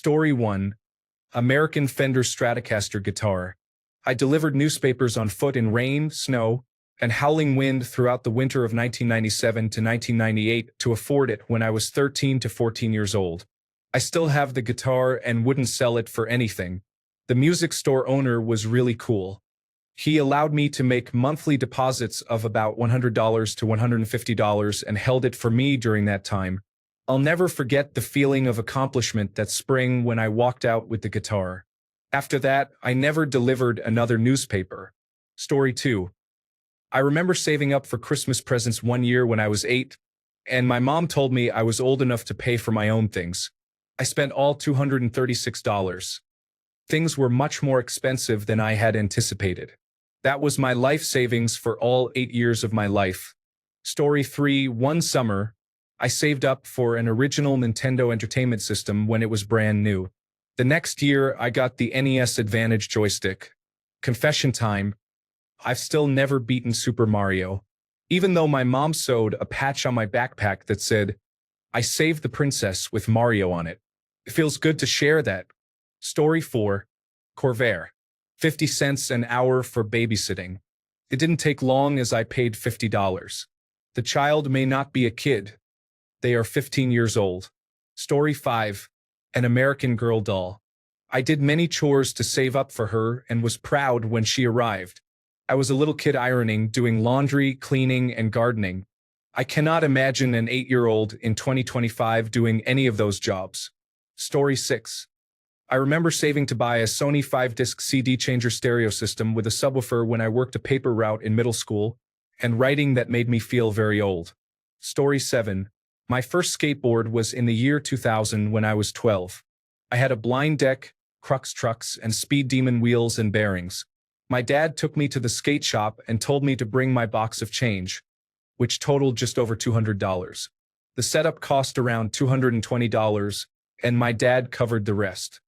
Story 1. American Fender Stratocaster Guitar. I delivered newspapers on foot in rain, snow, and howling wind throughout the winter of 1997 to 1998 to afford it when I was 13 to 14 years old. I still have the guitar and wouldn't sell it for anything. The music store owner was really cool. He allowed me to make monthly deposits of about $100 to $150 and held it for me during that time. I'll never forget the feeling of accomplishment that spring when I walked out with the guitar. After that, I never delivered another newspaper. Story 2. I remember saving up for Christmas presents one year when I was 8, and my mom told me I was old enough to pay for my own things. I spent all $236. Things were much more expensive than I had anticipated. That was my life savings for all 8 years of my life. Story 3. One summer, I saved up for an original Nintendo Entertainment System when it was brand new. The next year, I got the NES Advantage joystick. Confession time. I've still never beaten Super Mario. Even though my mom sewed a patch on my backpack that said, "I saved the princess with Mario on it." It feels good to share that. Story 4. Corvair. 50 cents an hour for babysitting. It didn't take long as I paid $50. The child may not be a kid. They are 15 years old. Story 5. An American Girl doll. I did many chores to save up for her and was proud when she arrived. I was a little kid ironing, doing laundry, cleaning, and gardening. I cannot imagine an 8-year-old in 2025 doing any of those jobs. Story 6. I remember saving to buy a Sony 5-disc CD changer stereo system with a subwoofer when I worked a paper route in middle school, and writing that made me feel very old. Story 7. My first skateboard was in the year 2000 when I was 12. I had a blind deck, crux trucks, and Speed Demon wheels and bearings. My dad took me to the skate shop and told me to bring my box of change, which totaled just over $200. The setup cost around $220, and my dad covered the rest.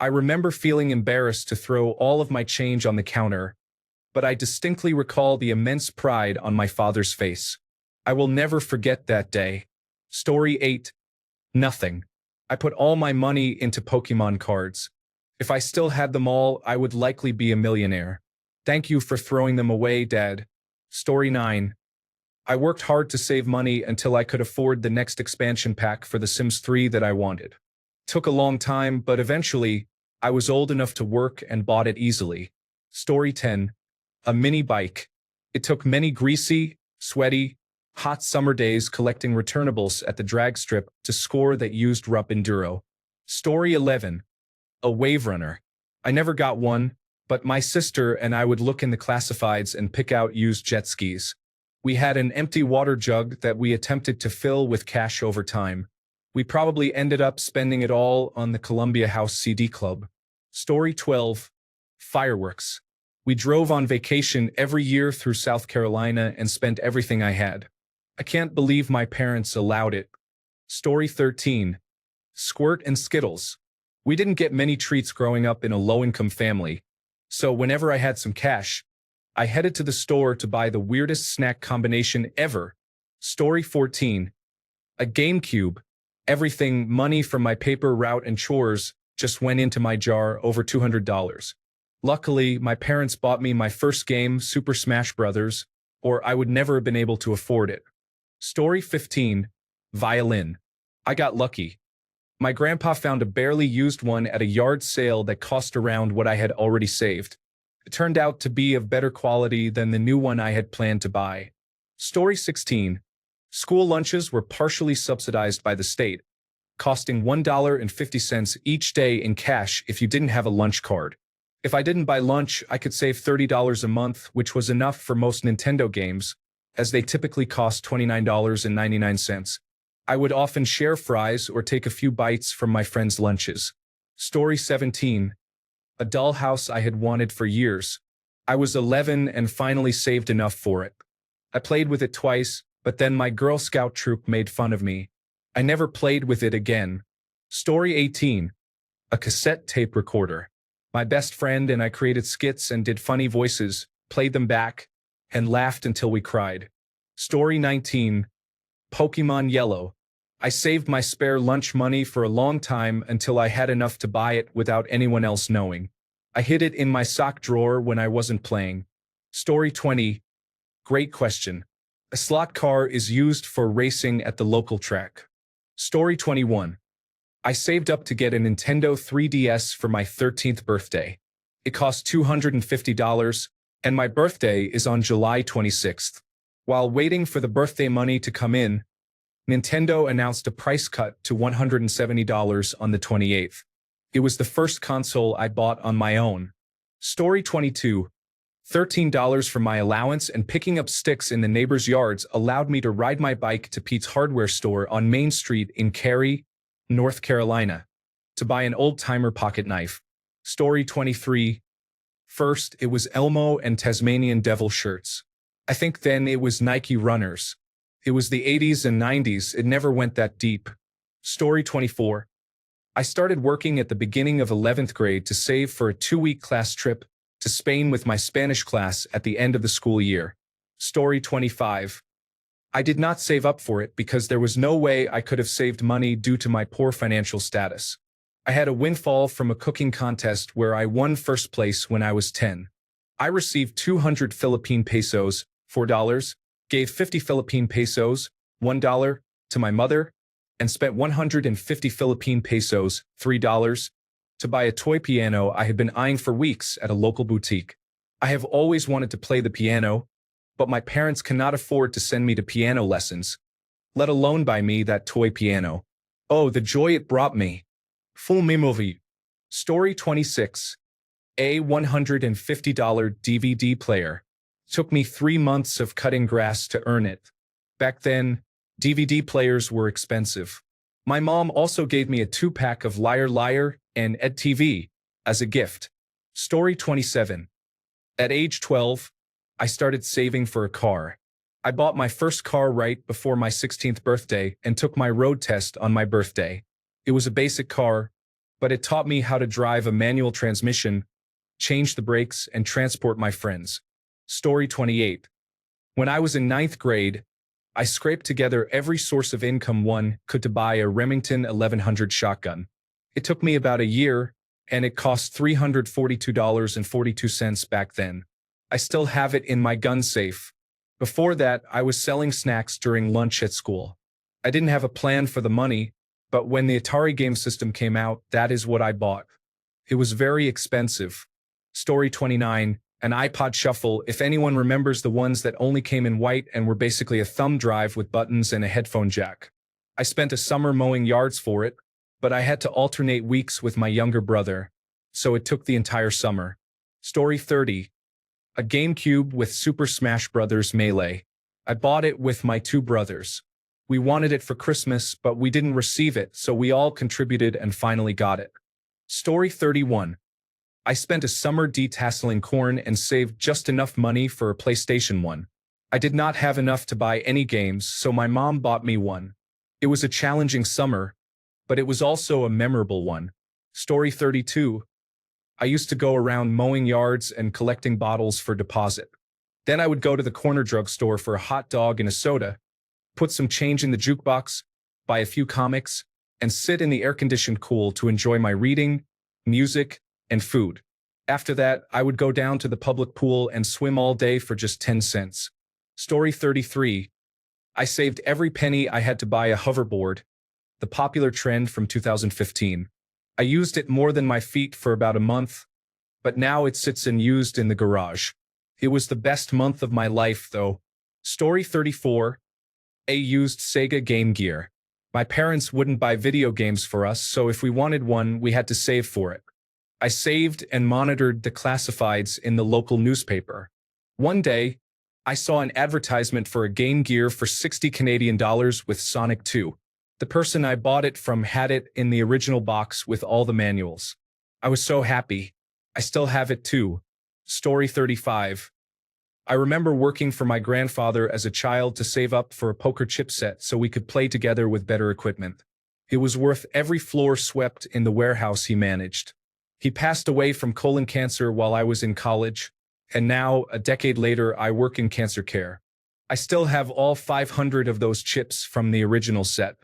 I remember feeling embarrassed to throw all of my change on the counter, but I distinctly recall the immense pride on my father's face. I will never forget that day. Story 8. Nothing. I put all my money into Pokemon cards. If I still had them all, I would likely be a millionaire. Thank you for throwing them away, Dad. Story 9. I worked hard to save money until I could afford the next expansion pack for The Sims 3 that I wanted. Took a long time, but eventually, I was old enough to work and bought it easily. Story 10. A mini bike. It took many greasy, sweaty, hot summer days collecting returnables at the drag strip to score that used Rupp Enduro. Story 11. A wave runner. I never got one, but my sister and I would look in the classifieds and pick out used jet skis. We had an empty water jug that we attempted to fill with cash over time. We probably ended up spending it all on the Columbia House CD Club. Story 12. Fireworks. We drove on vacation every year through South Carolina and spent everything I had. I can't believe my parents allowed it. Story 13. Squirt and Skittles. We didn't get many treats growing up in a low-income family, so whenever I had some cash, I headed to the store to buy the weirdest snack combination ever. Story 14. A GameCube. Everything, money from my paper route and chores, just went into my jar, over $200. Luckily, my parents bought me my first game, Super Smash Bros., or I would never have been able to afford it. Story 15. Violin. I got lucky. My grandpa found a barely used one at a yard sale that cost around what I had already saved. It turned out to be of better quality than the new one I had planned to buy. Story 16. School lunches were partially subsidized by the state, costing $1.50 each day in cash if you didn't have a lunch card. If I didn't buy lunch, I could save $30 a month, which was enough for most Nintendo games, as they typically cost $29.99. I would often share fries or take a few bites from my friends' lunches. Story 17. A dollhouse I had wanted for years. I was 11 and finally saved enough for it. I played with it twice, but then my Girl Scout troop made fun of me. I never played with it again. Story 18. A cassette tape recorder. My best friend and I created skits and did funny voices, played them back, and laughed until we cried. Story 19. Pokemon Yellow. I saved my spare lunch money for a long time until I had enough to buy it without anyone else knowing. I hid it in my sock drawer when I wasn't playing. Story 20. Great question. A slot car is used for racing at the local track. Story 21. I saved up to get a Nintendo 3DS for my 13th birthday. It cost $250, and my birthday is on July 26th. While waiting for the birthday money to come in, Nintendo announced a price cut to $170 on the 28th. It was the first console I bought on my own. Story 22. $13 for my allowance and picking up sticks in the neighbors' yards allowed me to ride my bike to Pete's hardware store on Main Street in Cary, North Carolina, to buy an old-timer pocket knife. Story 23. First, it was Elmo and Tasmanian Devil shirts. I think then it was Nike runners. It was the 80s and 90s, it never went that deep. Story 24. I started working at the beginning of 11th grade to save for a 2-week class trip to Spain with my Spanish class at the end of the school year. Story 25. I did not save up for it because there was no way I could have saved money due to my poor financial status. I had a windfall from a cooking contest where I won first place when I was 10. I received 200 Philippine pesos, $4, gave 50 Philippine pesos, $1, to my mother, and spent 150 Philippine pesos, $3, to buy a toy piano I had been eyeing for weeks at a local boutique. I have always wanted to play the piano, but my parents cannot afford to send me to piano lessons, let alone buy me that toy piano. Oh, the joy it brought me. Full memory. Story 26. A $150 DVD player. Took me 3 months of cutting grass to earn it. Back then, DVD players were expensive. My mom also gave me a 2-pack of Liar Liar and EdTV as a gift. Story 27. At age 12, I started saving for a car. I bought my first car right before my 16th birthday and took my road test on my birthday. It was a basic car, but it taught me how to drive a manual transmission, change the brakes, and transport my friends. Story 28. When I was in 9th grade, I scraped together every source of income one could to buy a Remington 1100 shotgun. It took me about a year, and it cost $342.42 back then. I still have it in my gun safe. Before that, I was selling snacks during lunch at school. I didn't have a plan for the money, but when the Atari game system came out, that is what I bought. It was very expensive. Story 29. An iPod Shuffle, if anyone remembers the ones that only came in white and were basically a thumb drive with buttons and a headphone jack. I spent a summer mowing yards for it, but I had to alternate weeks with my younger brother, so it took the entire summer. Story 30. A GameCube with Super Smash Bros. Melee. I bought it with my 2 brothers. We wanted it for Christmas, but we didn't receive it, so we all contributed and finally got it. Story 31. I spent a summer detasseling corn and saved just enough money for a PlayStation 1. I did not have enough to buy any games, so my mom bought me one. It was a challenging summer, but it was also a memorable one. Story 32. I used to go around mowing yards and collecting bottles for deposit. Then I would go to the corner drugstore for a hot dog and a soda, put some change in the jukebox, buy a few comics, and sit in the air-conditioned cool to enjoy my reading, music, and food. After that, I would go down to the public pool and swim all day for just 10 cents. Story 33. I saved every penny I had to buy a hoverboard, the popular trend from 2015. I used it more than my feet for about a month, but now it sits unused in the garage. It was the best month of my life, though. Story 34. A used Sega Game Gear. My parents wouldn't buy video games for us, so if we wanted one, we had to save for it. I saved and monitored the classifieds in the local newspaper. One day, I saw an advertisement for a Game Gear for 60 Canadian dollars with Sonic 2. The person I bought it from had it in the original box with all the manuals. I was so happy. I still have it too. Story 35. I remember working for my grandfather as a child to save up for a poker chip set so we could play together with better equipment. It was worth every floor swept in the warehouse he managed. He passed away from colon cancer while I was in college, and now, a decade later, I work in cancer care. I still have all 500 of those chips from the original set.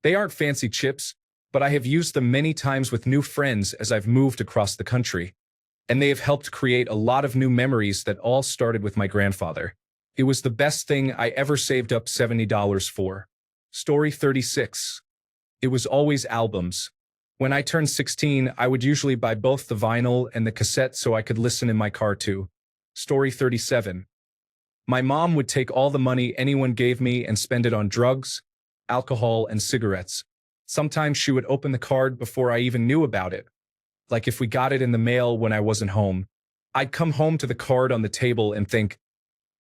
They aren't fancy chips, but I have used them many times with new friends as I've moved across the country. And they have helped create a lot of new memories that all started with my grandfather. It was the best thing I ever saved up $70 for. Story 36. It was always albums. When I turned 16, I would usually buy both the vinyl and the cassette so I could listen in my car too. Story 37. My mom would take all the money anyone gave me and spend it on drugs, alcohol, and cigarettes. Sometimes she would open the card before I even knew about it. Like if we got it in the mail when I wasn't home. I'd come home to the card on the table and think,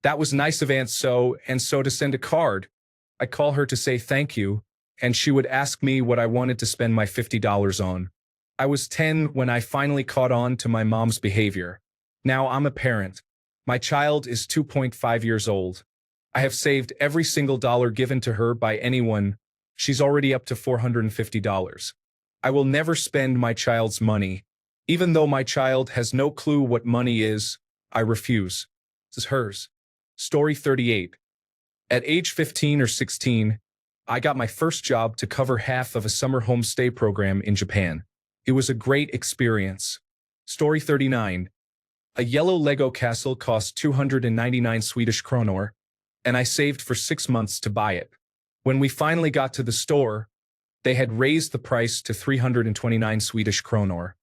that was nice of Aunt So-and-so to send a card. I'd call her to say thank you, and she would ask me what I wanted to spend my $50 on. I was 10 when I finally caught on to my mom's behavior. Now I'm a parent. My child is 2.5 years old. I have saved every single dollar given to her by anyone. She's already up to $450. I will never spend my child's money. Even though my child has no clue what money is, I refuse. This is hers. Story 38. At age 15 or 16, I got my first job to cover half of a summer homestay program in Japan. It was a great experience. Story 39. A yellow Lego castle cost 299 Swedish kronor, and I saved for 6 months to buy it. When we finally got to the store, they had raised the price to 329 Swedish kronor.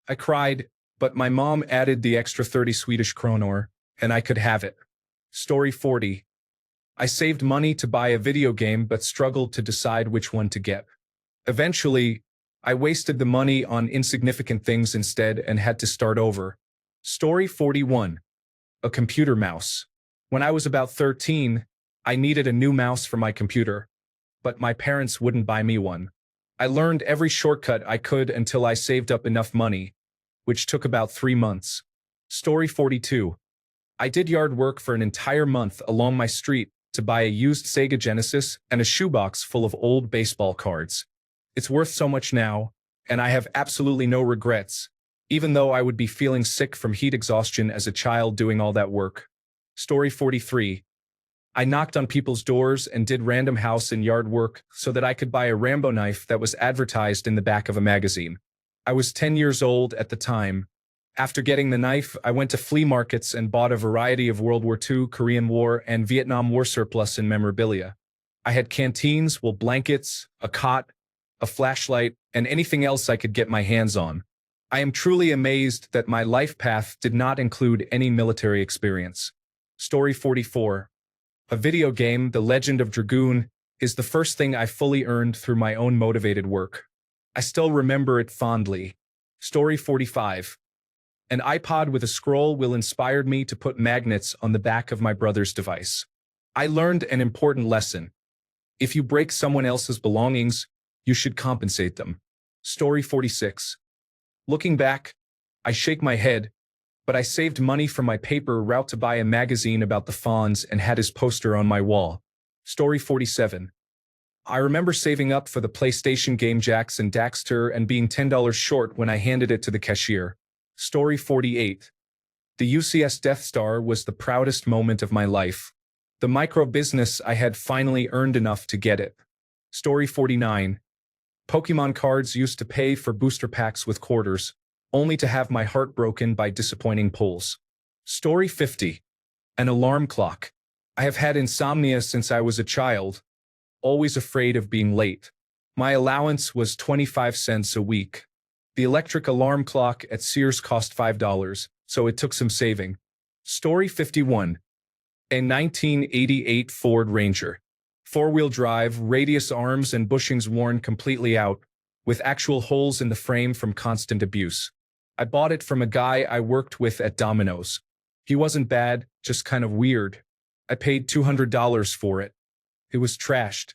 I cried, but my mom added the extra 30 Swedish kronor, and I could have it. Story 40. I saved money to buy a video game but struggled to decide which one to get. Eventually, I wasted the money on insignificant things instead and had to start over. Story 41. A computer mouse. When I was about 13, I needed a new mouse for my computer, but my parents wouldn't buy me one. I learned every shortcut I could until I saved up enough money, which took about 3 months. Story 42. I did yard work for an entire month along my street to buy a used Sega Genesis and a shoebox full of old baseball cards. It's worth so much now, and I have absolutely no regrets, even though I would be feeling sick from heat exhaustion as a child doing all that work. Story 43. I knocked on people's doors and did random house and yard work so that I could buy a Rambo knife that was advertised in the back of a magazine. I was 10 years old at the time. After getting the knife, I went to flea markets and bought a variety of World War II, Korean War, and Vietnam War surplus and memorabilia. I had canteens, wool blankets, a cot, a flashlight, and anything else I could get my hands on. I am truly amazed that my life path did not include any military experience. Story 44. A video game, The Legend of Dragoon, is the first thing I fully earned through my own motivated work. I still remember it fondly. Story 45. An iPod with a scroll wheel inspired me to put magnets on the back of my brother's device. I learned an important lesson. If you break someone else's belongings, you should compensate them. Story 46. Looking back, I shake my head, but I saved money from my paper route to buy a magazine about the Fonz and had his poster on my wall. Story 47. I remember saving up for the PlayStation game Jax and Daxter and being $10 short when I handed it to the cashier. Story 48. The UCS Death Star was the proudest moment of my life. The micro business I had finally earned enough to get it. Story 49. Pokemon cards used to pay for booster packs with quarters, only to have my heart broken by disappointing pulls. Story 50. An alarm clock. I have had insomnia since I was a child, always afraid of being late. My allowance was 25 cents a week. The electric alarm clock at Sears cost $5, so it took some saving. Story 51. A 1988 Ford Ranger. Four-wheel drive, radius arms and bushings worn completely out, with actual holes in the frame from constant abuse. I bought it from a guy I worked with at Domino's. He wasn't bad, just kind of weird. I paid $200 for it. It was trashed.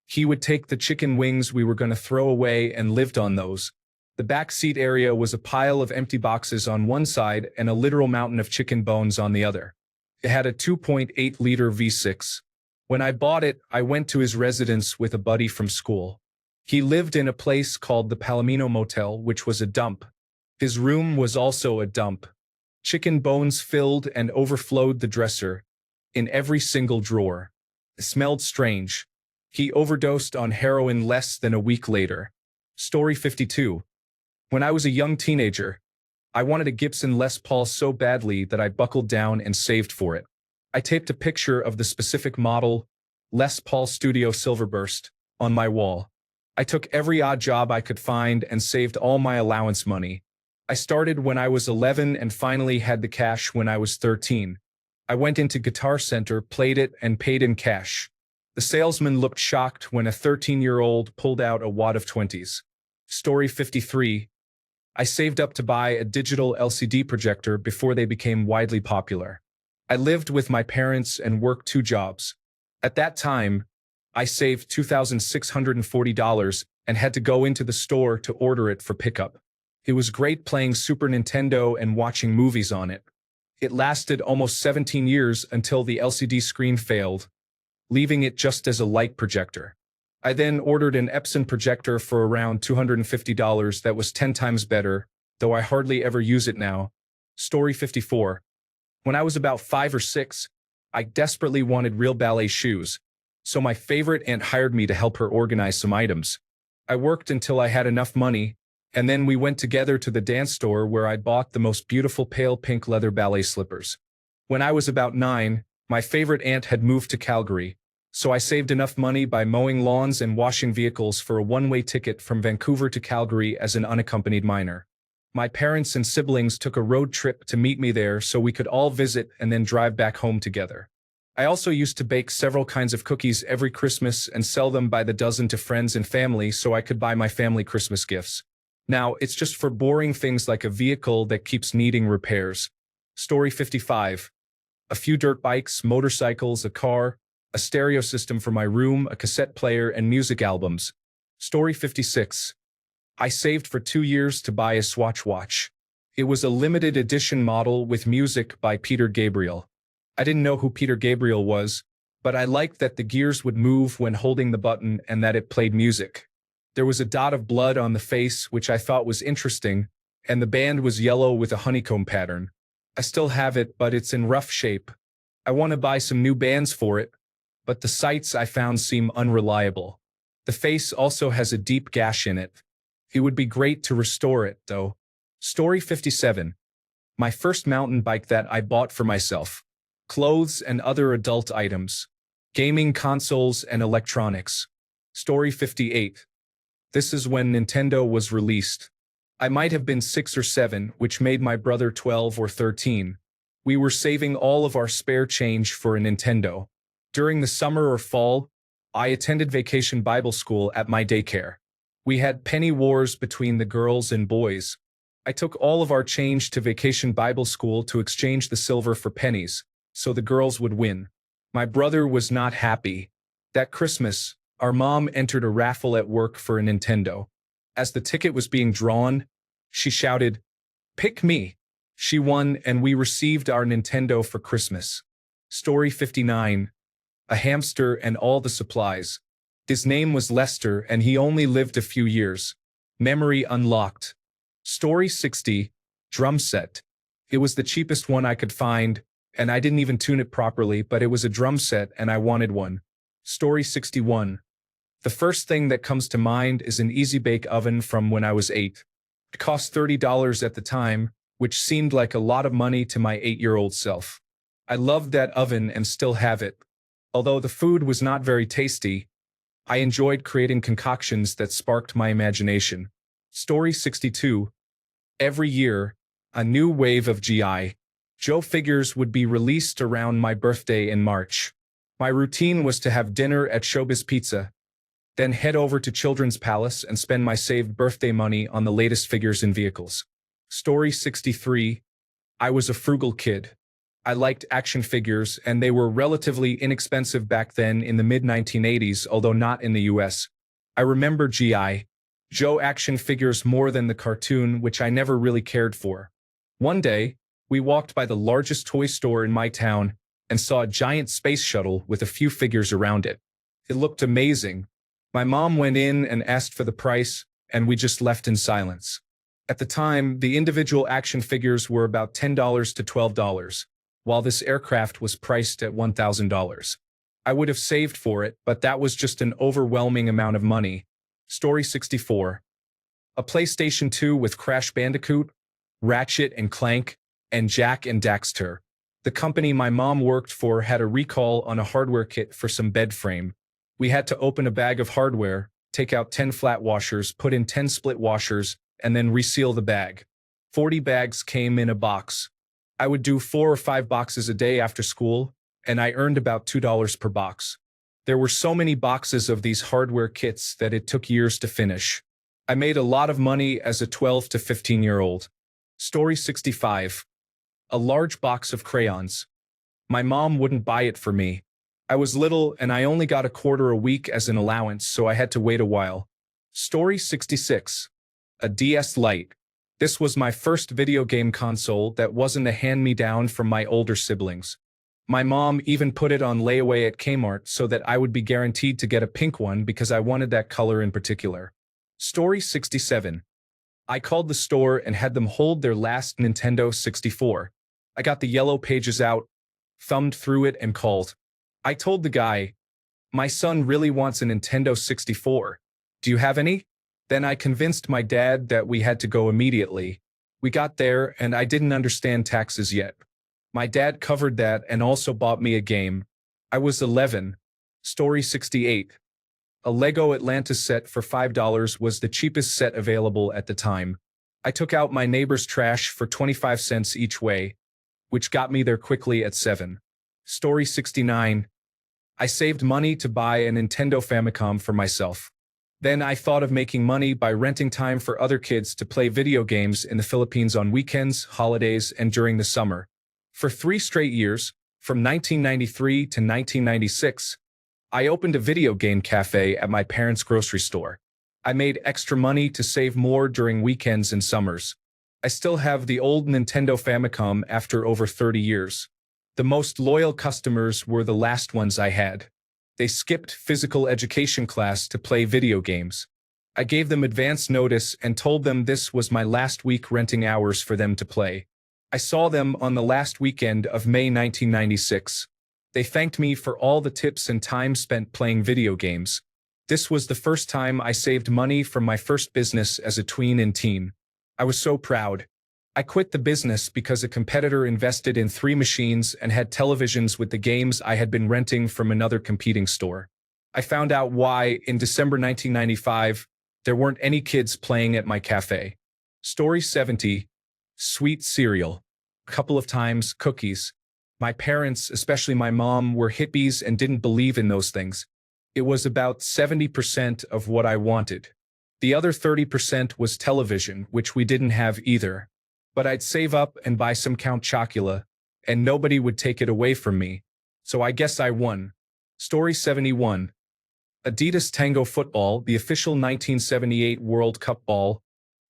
He would take the chicken wings we were going to throw away and lived on those. The back seat area was a pile of empty boxes on one side and a literal mountain of chicken bones on the other. It had a 2.8-liter V6. When I bought it, I went to his residence with a buddy from school. He lived in a place called the Palomino Motel, which was a dump. His room was also a dump. Chicken bones filled and overflowed the dresser, in every single drawer. It smelled strange. He overdosed on heroin less than a week later. Story 52. When I was a young teenager, I wanted a Gibson Les Paul so badly that I buckled down and saved for it. I taped a picture of the specific model, Les Paul Studio Silverburst, on my wall. I took every odd job I could find and saved all my allowance money. I started when I was 11 and finally had the cash when I was 13. I went into Guitar Center, played it, and paid in cash. The salesman looked shocked when a 13-year-old pulled out a wad of 20s. Story 53. I saved up to buy a digital LCD projector before they became widely popular. I lived with my parents and worked 2 jobs. At that time, I saved $2,640 and had to go into the store to order it for pickup. It was great playing Super Nintendo and watching movies on it. It lasted almost 17 years until the LCD screen failed, leaving it just as a light projector. I then ordered an Epson projector for around $250 that was 10 times better, though I hardly ever use it now. Story 54. When I was about 5 or 6, I desperately wanted real ballet shoes, so my favorite aunt hired me to help her organize some items. I worked until I had enough money, and then we went together to the dance store where I bought the most beautiful pale pink leather ballet slippers. When I was about 9, my favorite aunt had moved to Calgary, so I saved enough money by mowing lawns and washing vehicles for a one-way ticket from Vancouver to Calgary as an unaccompanied minor. My parents and siblings took a road trip to meet me there so we could all visit and then drive back home together. I also used to bake several kinds of cookies every Christmas and sell them by the dozen to friends and family so I could buy my family Christmas gifts. Now, it's just for boring things like a vehicle that keeps needing repairs. Story 55. A few dirt bikes, motorcycles, a car, a stereo system for my room, a cassette player, and music albums. Story 56. I saved for 2 years to buy a Swatch watch. It was a limited edition model with music by Peter Gabriel. I didn't know who Peter Gabriel was, but I liked that the gears would move when holding the button and that it played music. There was a dot of blood on the face, which I thought was interesting, and the band was yellow with a honeycomb pattern. I still have it, but it's in rough shape. I want to buy some new bands for it, but the sites I found seem unreliable. The face also has a deep gash in it. It would be great to restore it, though. Story 57. My first mountain bike that I bought for myself. Clothes and other adult items. Gaming consoles and electronics. Story 58. This is when Nintendo was released. I might have been 6 or 7, which made my brother 12 or 13. We were saving all of our spare change for a Nintendo. During the summer or fall, I attended vacation Bible school at my daycare. We had penny wars between the girls and boys. I took all of our change to vacation Bible school to exchange the silver for pennies, so the girls would win. My brother was not happy. That Christmas, our mom entered a raffle at work for a Nintendo. As the ticket was being drawn, she shouted, "Pick me!" She won and we received our Nintendo for Christmas. Story 59. A hamster and all the supplies. His name was Lester and he only lived a few years. Memory unlocked. Story 60. Drum set. It was the cheapest one I could find, and I didn't even tune it properly, but it was a drum set and I wanted one. Story 61. The first thing that comes to mind is an Easy Bake Oven from when I was 8. It cost $30 at the time, which seemed like a lot of money to my 8-year-old self. I loved that oven and still have it. Although the food was not very tasty, I enjoyed creating concoctions that sparked my imagination. Story 62. Every year, a new wave of G.I. Joe figures would be released around my birthday in March. My routine was to have dinner at Showbiz Pizza, then head over to Children's Palace and spend my saved birthday money on the latest figures and vehicles. Story 63. I was a frugal kid. I liked action figures, and they were relatively inexpensive back then in the mid-1980s, although not in the US. I remember G.I. Joe action figures more than the cartoon, which I never really cared for. One day, we walked by the largest toy store in my town and saw a giant space shuttle with a few figures around it. It looked amazing. My mom went in and asked for the price, and we just left in silence. At the time, the individual action figures were about $10 to $12, while this aircraft was priced at $1,000. I would have saved for it, but that was just an overwhelming amount of money. Story 64. A PlayStation 2 with Crash Bandicoot, Ratchet and Clank, and Jak and Daxter. The company my mom worked for had a recall on a hardware kit for some bed frame. We had to open a bag of hardware, take out 10 flat washers, put in 10 split washers, and then reseal the bag. 40 bags came in a box. I would do 4 or 5 boxes a day after school, and I earned about $2 per box. There were so many boxes of these hardware kits that it took years to finish. I made a lot of money as a 12 to 15-year-old. Story 65. A large box of crayons. My mom wouldn't buy it for me. I was little and I only got a quarter a week as an allowance, so I had to wait a while. Story 66. A DS Lite. This was my first video game console that wasn't a hand-me-down from my older siblings. My mom even put it on layaway at Kmart so that I would be guaranteed to get a pink one because I wanted that color in particular. Story 67. I called the store and had them hold their last Nintendo 64. I got the yellow pages out, thumbed through it, and called. I told the guy, "My son really wants a Nintendo 64. Do you have any?" Then I convinced my dad that we had to go immediately. We got there and I didn't understand taxes yet. My dad covered that and also bought me a game. I was 11. Story 68. A Lego Atlantis set for $5 was the cheapest set available at the time. I took out my neighbor's trash for 25 cents each way, which got me there quickly at 7. Story 69. I saved money to buy a Nintendo Famicom for myself. Then I thought of making money by renting time for other kids to play video games in the Philippines on weekends, holidays, and during the summer. For 3 straight years, from 1993 to 1996, I opened a video game cafe at my parents' grocery store. I made extra money to save more during weekends and summers. I still have the old Nintendo Famicom after over 30 years. The most loyal customers were the last ones I had. They skipped physical education class to play video games. I gave them advance notice and told them this was my last week renting hours for them to play. I saw them on the last weekend of May 1996. They thanked me for all the tips and time spent playing video games. This was the first time I saved money from my first business as a tween and teen. I was so proud. I quit the business because a competitor invested in 3 machines and had televisions with the games I had been renting from another competing store. I found out why in December 1995, there weren't any kids playing at my cafe. Story 70. Sweet cereal. A couple of times, cookies. My parents, especially my mom, were hippies and didn't believe in those things. It was about 70% of what I wanted. The other 30% was television, which we didn't have either. But I'd save up and buy some Count Chocula, and nobody would take it away from me. So I guess I won. Story 71. Adidas Tango Football, the official 1978 World Cup ball.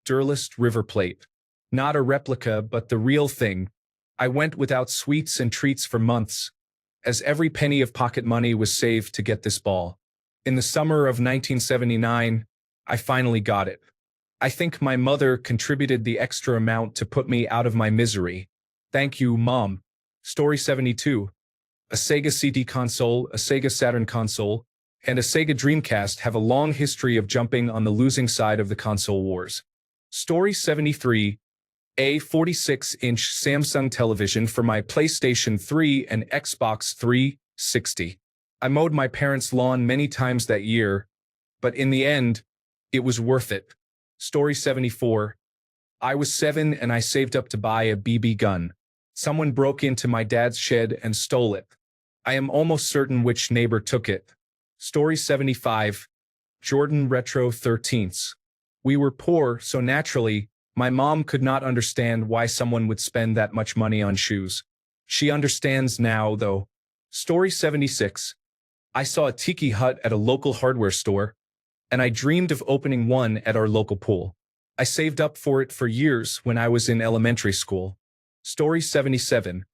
Durlist River Plate. Not a replica, but the real thing. I went without sweets and treats for months, as every penny of pocket money was saved to get this ball. In the summer of 1979, I finally got it. I think my mother contributed the extra amount to put me out of my misery. Thank you, Mom. Story 72. A Sega CD console, a Sega Saturn console, and a Sega Dreamcast have a long history of jumping on the losing side of the console wars. Story 73. A 46-inch Samsung television for my PlayStation 3 and Xbox 360. I mowed my parents' lawn many times that year, but in the end, it was worth it. Story 74. I was 7 and I saved up to buy a BB gun. Someone broke into my dad's shed and stole it. I am almost certain which neighbor took it. Story 75. Jordan Retro 13s. We were poor, so naturally, my mom could not understand why someone would spend that much money on shoes. She understands now, though. Story 76. I saw a tiki hut at a local hardware store, and I dreamed of opening one at our local pool. I saved up for it for years when I was in elementary school. Story 77.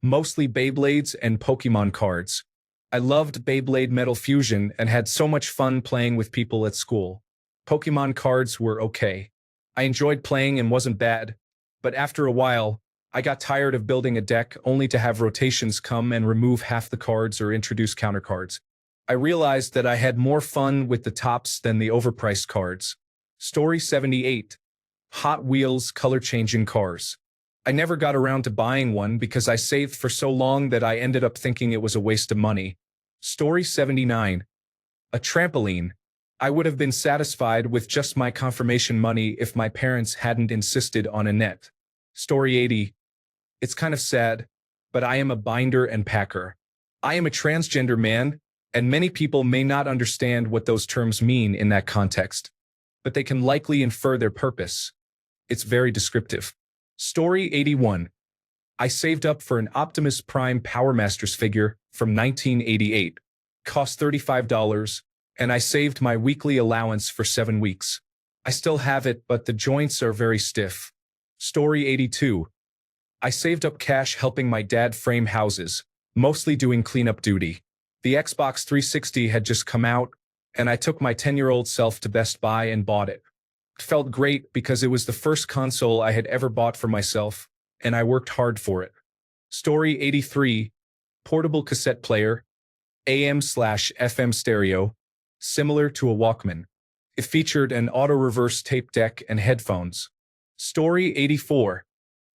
Mostly Beyblades and Pokemon cards. I loved Beyblade Metal Fusion and had so much fun playing with people at school. Pokemon cards were okay. I enjoyed playing and wasn't bad, but after a while, I got tired of building a deck only to have rotations come and remove half the cards or introduce countercards. I realized that I had more fun with the tops than the overpriced cards. Story 78. Hot Wheels color-changing cars. I never got around to buying one because I saved for so long that I ended up thinking it was a waste of money. Story 79. A trampoline. I would have been satisfied with just my confirmation money if my parents hadn't insisted on a net. Story 80. It's kind of sad, but I am a binder and packer. I am a transgender man, and many people may not understand what those terms mean in that context, but they can likely infer their purpose. It's very descriptive. Story 81. I saved up for an Optimus Prime Power Masters figure from 1988. Cost $35, and I saved my weekly allowance for 7 weeks. I still have it, but the joints are very stiff. Story 82. I saved up cash helping my dad frame houses, mostly doing cleanup duty. The Xbox 360 had just come out, and I took my 10-year-old self to Best Buy and bought it. It felt great because it was the first console I had ever bought for myself, and I worked hard for it. Story 83. Portable cassette player, AM/FM stereo, similar to a Walkman. It featured an auto-reverse tape deck and headphones. Story 84.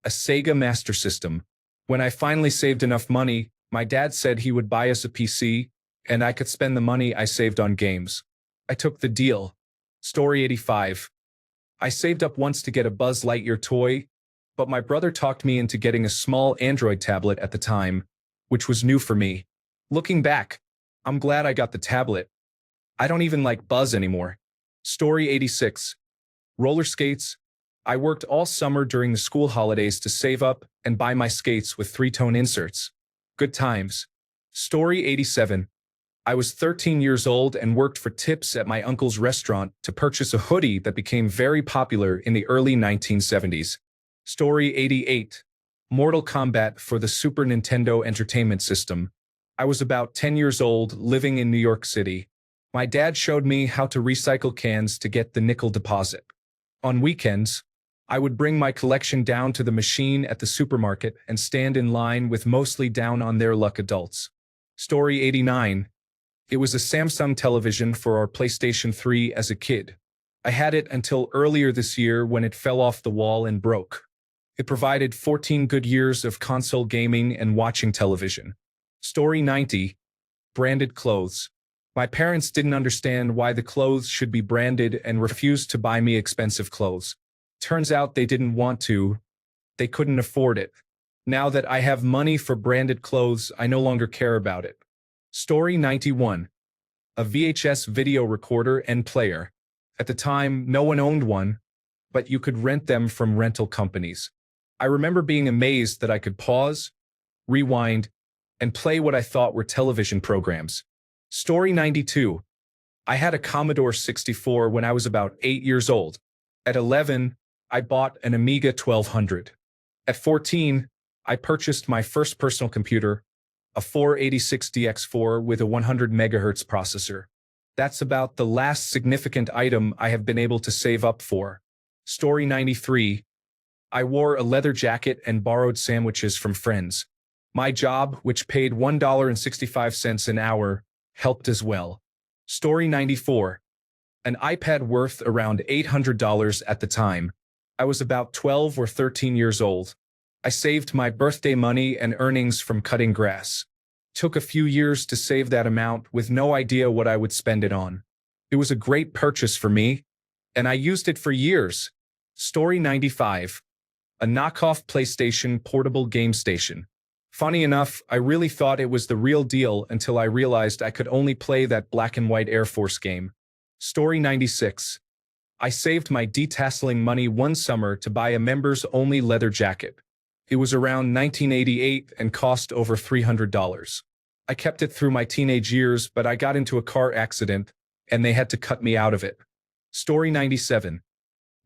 A Sega Master System. When I finally saved enough money, my dad said he would buy us a PC, and I could spend the money I saved on games. I took the deal. Story 85. I saved up once to get a Buzz Lightyear toy, but my brother talked me into getting a small Android tablet at the time, which was new for me. Looking back, I'm glad I got the tablet. I don't even like Buzz anymore. Story 86. Roller skates. I worked all summer during the school holidays to save up and buy my skates with 3-tone inserts. Good times. Story 87. I was 13 years old and worked for tips at my uncle's restaurant to purchase a hoodie that became very popular in the early 1970s. Story 88. Mortal Kombat for the Super Nintendo Entertainment System. I was about 10 years old, living in New York City. My dad showed me how to recycle cans to get the nickel deposit. On weekends, I would bring my collection down to the machine at the supermarket and stand in line with mostly down-on-their-luck adults. Story 89. It was a Samsung television for our PlayStation 3 as a kid. I had it until earlier this year when it fell off the wall and broke. It provided 14 good years of console gaming and watching television. Story 90. Branded clothes. My parents didn't understand why the clothes should be branded and refused to buy me expensive clothes. Turns out they didn't want to. They couldn't afford it. Now that I have money for branded clothes, I no longer care about it. Story 91. A VHS video recorder and player. At the time, no one owned one, but you could rent them from rental companies. I remember being amazed that I could pause, rewind, and play what I thought were television programs. Story 92. I had a Commodore 64 when I was about 8 years old. At 11, I bought an Amiga 1200. At 14, I purchased my first personal computer, a 486DX4 with a 100 MHz processor. That's about the last significant item I have been able to save up for. Story 93. I wore a leather jacket and borrowed sandwiches from friends. My job, which paid $1.65 an hour, helped as well. Story 94. An iPad worth around $800 at the time. I was about 12 or 13 years old. I saved my birthday money and earnings from cutting grass. Took a few years to save that amount with no idea what I would spend it on. It was a great purchase for me, and I used it for years. Story 95. A knockoff PlayStation portable game station. Funny enough, I really thought it was the real deal until I realized I could only play that black and white Air Force game. Story 96. I saved my detasseling money one summer to buy a members-only leather jacket. It was around 1988 and cost over $300. I kept it through my teenage years, but I got into a car accident, and they had to cut me out of it. Story 97.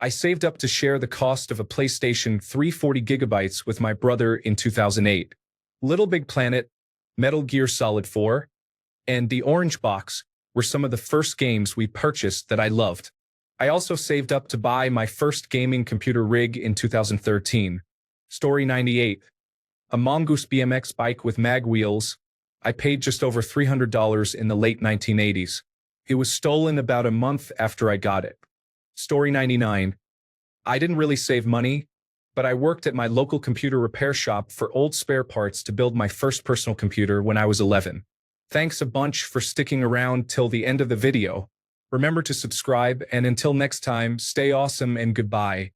I saved up to share the cost of a PlayStation 340GB with my brother in 2008. Little Big Planet, Metal Gear Solid 4, and The Orange Box were some of the first games we purchased that I loved. I also saved up to buy my first gaming computer rig in 2013. Story 98. A Mongoose BMX bike with mag wheels. I paid just over $300 in the late 1980s. It was stolen about a month after I got it. Story 99. I didn't really save money, but I worked at my local computer repair shop for old spare parts to build my first personal computer when I was 11. Thanks a bunch for sticking around till the end of the video. Remember to subscribe, and until next time, stay awesome and goodbye.